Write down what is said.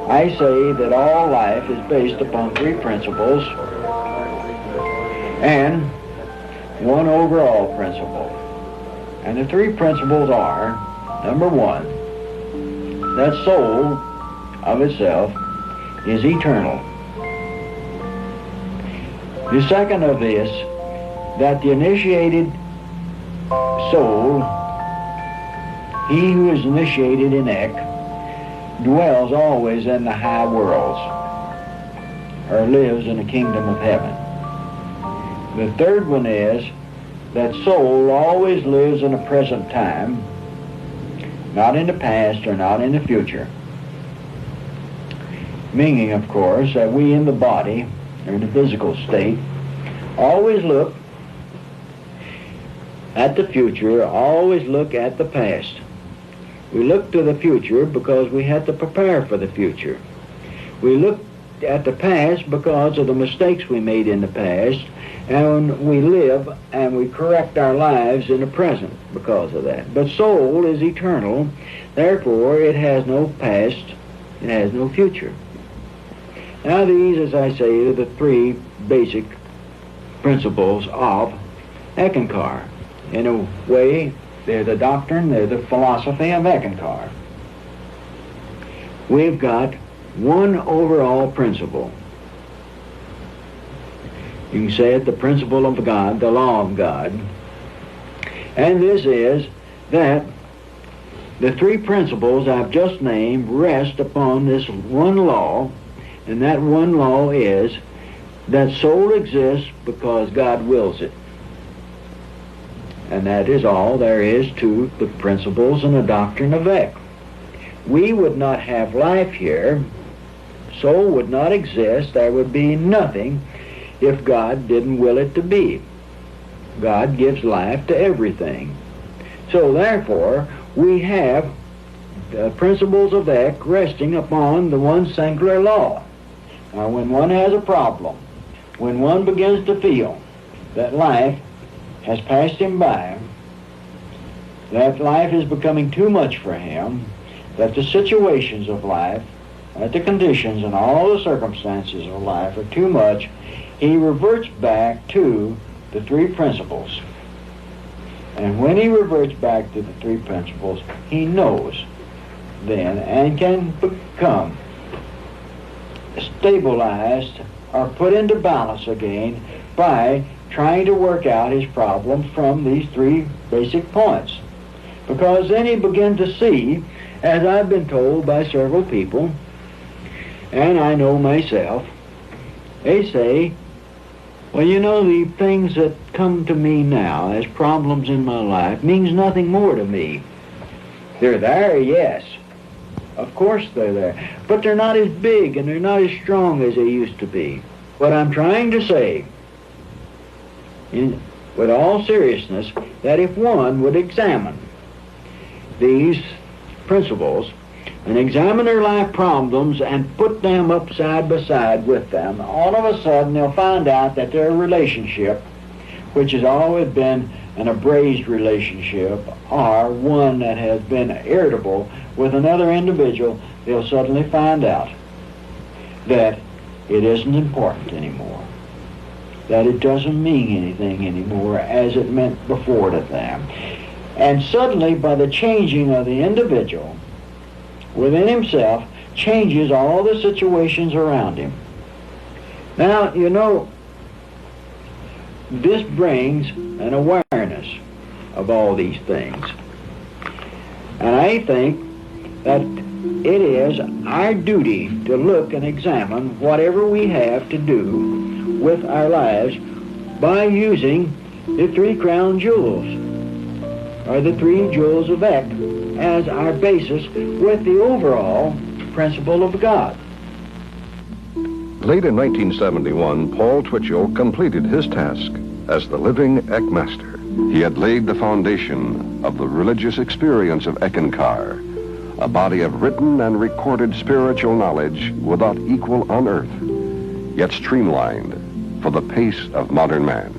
I say that all life is based upon three principles and one overall principle. And the three principles are, number one, that soul of itself is eternal. The second of this, that the initiated soul, he who is initiated in Ek, dwells always in the high worlds, or lives in the kingdom of heaven. The third one is that soul always lives in the present time, not in the past or not in the future. Meaning, of course, that we in the body, or in the physical state, always look at the future, always look at the past. We look to the future because we have to prepare for the future. We look at the past because of the mistakes we made in the past, and we live and we correct our lives in the present because of that. But soul is eternal, therefore it has no past, it has no future. Now these, as I say, are the three basic principles of Ekencar. In a way, they're the doctrine, they're the philosophy of Ekencar. We've got one overall principle. You can say it the principle of God, the law of God. And this is that the three principles I've just named rest upon this one law, and that one law is that soul exists because God wills it. And that is all there is to the principles and the doctrine of Ek. We would not have life here, soul would not exist, there would be nothing if God didn't will it to be. God gives life to everything. So therefore, we have the principles of Ek resting upon the one singular law. Now when one has a problem, when one begins to feel that life has passed him by, that life is becoming too much for him, that the situations of life, that the conditions and all the circumstances of life are too much, he reverts back to the three principles. And when he reverts back to the three principles, he knows then and can become stabilized or put into balance again by trying to work out his problem from these three basic points. Because then he begins to see, as I've been told by several people, and I know myself, they say, well, you know, the things that come to me now as problems in my life means nothing more to me. They're there, yes. Of course they're there. But they're not as big and they're not as strong as they used to be. What I'm trying to say, with all seriousness, that if one would examine these principles and examine their life problems and put them up side by side with them, all of a sudden they'll find out that their relationship, which has always been an abrased relationship, or one that has been irritable with another individual, they'll suddenly find out that it isn't important anymore, that it doesn't mean anything anymore as it meant before to them. And suddenly, by the changing of the individual within himself, changes all the situations around him. Now, you know, this brings an awareness of all these things. And I think that it is our duty to look and examine whatever we have to do with our lives by using the three crown jewels, or the three jewels of Ek, as our basis with the overall principle of God. Late in 1971, Paul Twitchell completed his task as the living Ek master. He had laid the foundation of the religious experience of Ekencar, a body of written and recorded spiritual knowledge without equal on earth, yet streamlined for the pace of modern man.